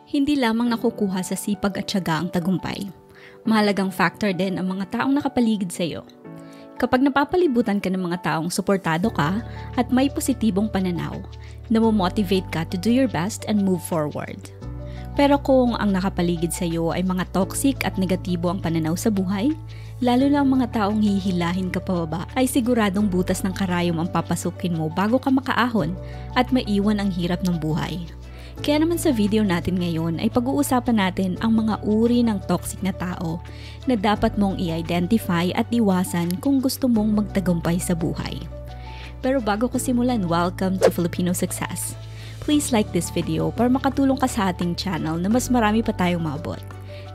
Hindi lamang nakukuha sa sipag at tiyaga ang tagumpay. Mahalagang factor din ang mga taong nakapaligid sa iyo. Kapag napapalibutan ka ng mga taong suportado ka at may positibong pananaw, namomotivate ka to do your best and move forward. Pero kung ang nakapaligid sa iyo ay mga toxic at negatibo ang pananaw sa buhay, lalo na ang mga taong hihilahin ka pababa, ay siguradong butas ng karayom ang papasukin mo bago ka makaahon at maiwan ang hirap ng buhay. Kaya naman sa video natin ngayon ay pag-uusapan natin ang mga uri ng toxic na tao na dapat mong i-identify at iwasan kung gusto mong magtagumpay sa buhay. Pero bago ko simulan, welcome to Filipino Success. Please like this video para makatulong ka sa ating channel na mas marami pa tayong maabot.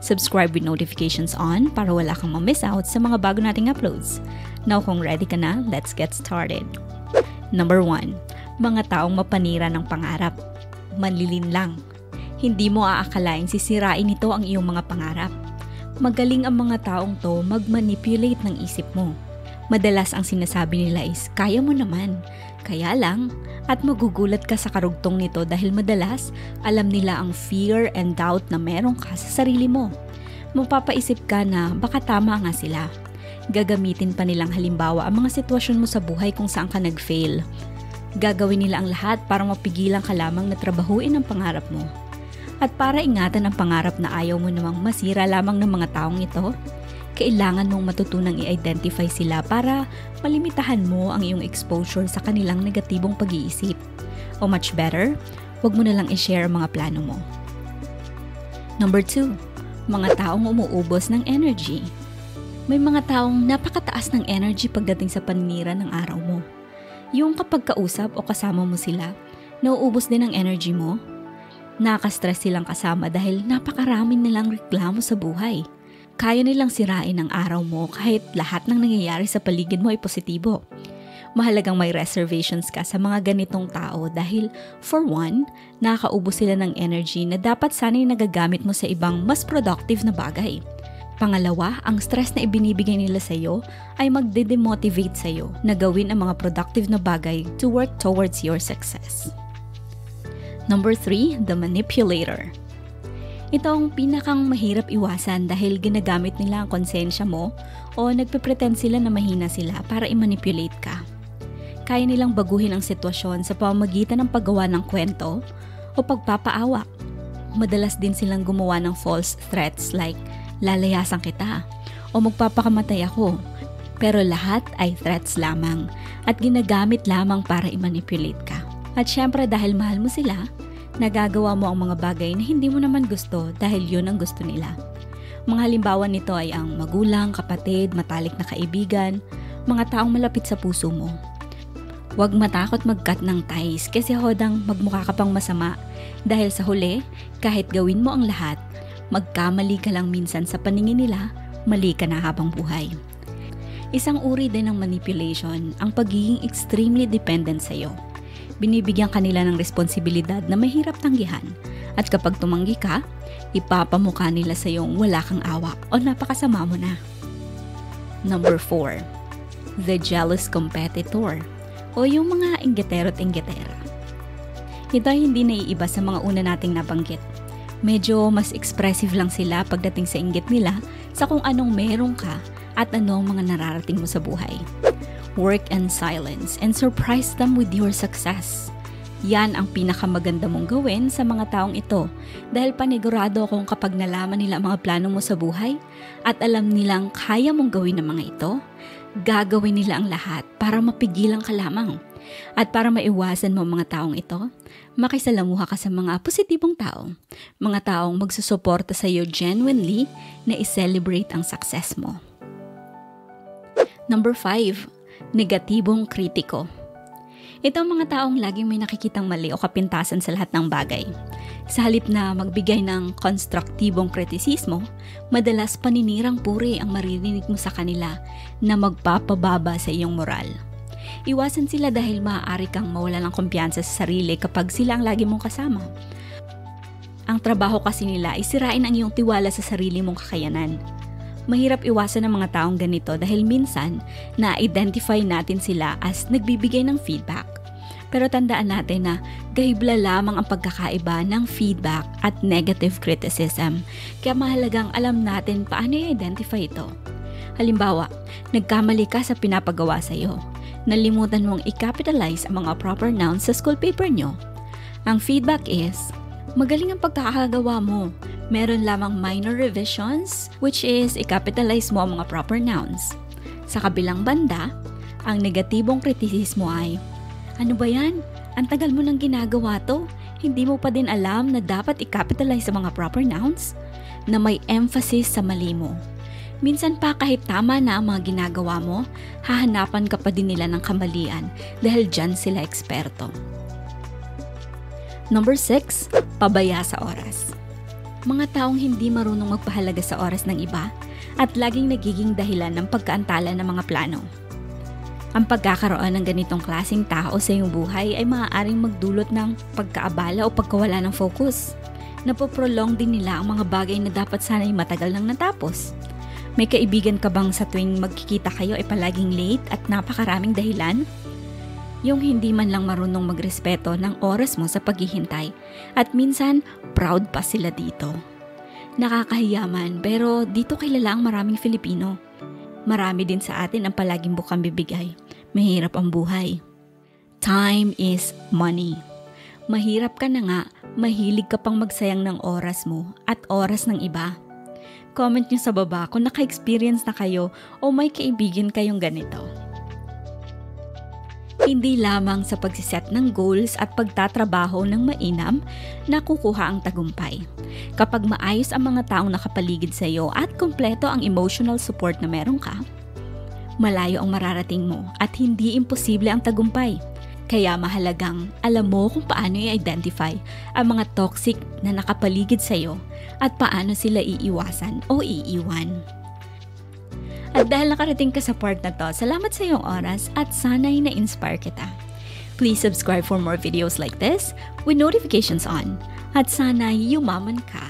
Subscribe with notifications on para wala kang ma-miss out sa mga bago nating uploads. Now kung ready ka na, let's get started. Number 1. Mga taong mapanira ng pangarap. Manlilin lang. Hindi mo aakalaing sisirain nito ang iyong mga pangarap. Magaling ang mga taong to mag-manipulate ng isip mo. Madalas ang sinasabi nila is, kaya mo naman. Kaya lang, at magugulat ka sa karugtong nito dahil madalas alam nila ang fear and doubt na meron ka sa sarili mo. Mapapaisip ka na baka tama nga sila. Gagamitin pa nilang halimbawa ang mga sitwasyon mo sa buhay kung saan ka nag-fail. Gagawin nila ang lahat para mapigilan ka lamang na trabahuin ang pangarap mo. At para ingatan ang pangarap na ayaw mo namang masira lamang ng mga taong ito, kailangan mong matutunang i-identify sila para malimitahan mo ang iyong exposure sa kanilang negatibong pag-iisip. O much better, huwag mo na lang i-share ang mga plano mo. Number 2. Mga taong umuubos ng energy. May mga taong napakataas ng energy pagdating sa paninira ng araw mo. Yung kapag kausap o kasama mo sila, nauubos din ang energy mo. Nakaka-stress silang kasama dahil napakarami nilang reklamo sa buhay. Kaya nilang sirain ang araw mo kahit lahat ng nangyayari sa paligid mo ay positibo. Mahalagang may reservations ka sa mga ganitong tao dahil for one, nakakaubos sila ng energy na dapat sana'y nagagamit mo sa ibang mas productive na bagay. Pangalawa, ang stress na ibinibigay nila sa iyo ay magde-demotivate sa iyo na gawin ang mga productive na bagay to work towards your success. Number 3, the manipulator. Ito ang pinakang mahirap iwasan dahil ginagamit nila ang konsensya mo o nagpe-pretend sila na mahina sila para i-manipulate ka. Kaya nilang baguhin ang sitwasyon sa pamamagitan ng paggawa ng kwento o pagpapaawa. Madalas din silang gumawa ng false threats like lalayasan kita o magpapakamatay ako. Pero lahat ay threats lamang at ginagamit lamang para i-manipulate ka. At syempre dahil mahal mo sila, nagagawa mo ang mga bagay na hindi mo naman gusto dahil yun ang gusto nila. Mga halimbawa nito ay ang magulang, kapatid, matalik na kaibigan, mga taong malapit sa puso mo. Huwag matakot mag-cut ng ties kasi hodang magmukha ka pang masama dahil sa huli, kahit gawin mo ang lahat, magkamali ka lang minsan sa paningin nila, mali ka na habang buhay. Isang uri din ng manipulation ang pagiging extremely dependent sa iyo. Binibigyan kanila ng responsibilidad na mahirap tanggihan at kapag tumanggi ka, ipapamukha nila sa iyong wala kang awa o napakasama mo na. Number 4. The jealous competitor o yung mga inggitero at inggitera. Ito ay hindi naiiba sa mga una nating nabanggit. Medyo mas expressive lang sila pagdating sa inggit nila sa kung anong meron ka at anong mga nararating mo sa buhay. Work in silence and surprise them with your success. Yan ang pinakamaganda mong gawin sa mga taong ito dahil panigurado akong kapag nalaman nila ang mga plano mo sa buhay at alam nilang kaya mong gawin ang mga ito, gagawin nila ang lahat para mapigilan ka lamang. At para maiwasan mo ang mga taong ito, makisalamuha ka sa mga positibong tao, mga taong magsusuporta sa iyo genuinely na i-celebrate ang success mo. Number 5, negatibong kritiko. Ito ang mga taong laging may nakikitang mali o kapintasan sa lahat ng bagay. Sa halip na magbigay ng konstruktibong kritisismo, madalas paninirang puri ang maririnig mo sa kanila na magpapababa sa iyong moral. Iwasan sila dahil maaari kang mawala ng kumpiyansa sa sarili kapag sila ang lagi mong kasama. Ang trabaho kasi nila ay sirain ang iyong tiwala sa sarili mong kakayanan. Mahirap iwasan ang mga taong ganito dahil minsan na-identify natin sila as nagbibigay ng feedback. Pero tandaan natin na gahibla lamang ang pagkakaiba ng feedback at negative criticism. Kaya mahalagang alam natin paano i-identify ito. Halimbawa, nagkamali ka sa pinapagawa sa iyo. Nalimutan mong i-capitalize ang mga proper nouns sa school paper nyo. Ang feedback is, magaling ang pagkakagawa mo. Meron lamang minor revisions, which is i-capitalize mo ang mga proper nouns. Sa kabilang banda, ang negatibong kritisismo ay, ano ba yan? Ang tagal mo nang ginagawa to. Hindi mo pa din alam na dapat i-capitalize sa mga proper nouns na may emphasis sa mali mo. Minsan pa kahit tama na ang mga ginagawa mo, hahanapan ka pa din nila ng kamalian dahil dyan sila eksperto. Number 6, pabaya sa oras. Mga taong hindi marunong magpahalaga sa oras ng iba at laging nagiging dahilan ng pagkaantala ng mga plano. Ang pagkakaroon ng ganitong klaseng tao sa iyong buhay ay maaaring magdulot ng pagkaabala o pagkawala ng focus. Napoprolong din nila ang mga bagay na dapat sana'y matagal nang natapos. May kaibigan ka bang sa tuwing magkikita kayo ay palaging late at napakaraming dahilan? Yung hindi man lang marunong magrespeto ng oras mo sa paghihintay at minsan proud pa sila dito. Nakakahiyaman pero dito kilala ang maraming Filipino. Marami din sa atin ang palaging bukang bibigay. Mahirap ang buhay. Time is money. Mahirap ka na nga, mahilig ka pang magsayang ng oras mo at oras ng iba. Comment nyo sa baba kung naka-experience na kayo o may kaibigan kayong ganito. Hindi lamang sa pagsiset ng goals at pagtatrabaho ng mainam nakukuha ang tagumpay. Kapag maayos ang mga taong nakapaligid sa iyo at kumpleto ang emotional support na meron ka, malayo ang mararating mo at hindi imposible ang tagumpay. Kaya mahalagang alam mo kung paano i-identify ang mga toxic na nakapaligid sa iyo at paano sila iiwasan o iiwan. At dahil nakarating ka sa part na to, salamat sa iyong oras at sana'y na-inspire kita. Please subscribe for more videos like this with notifications on at sana'y yumaman ka.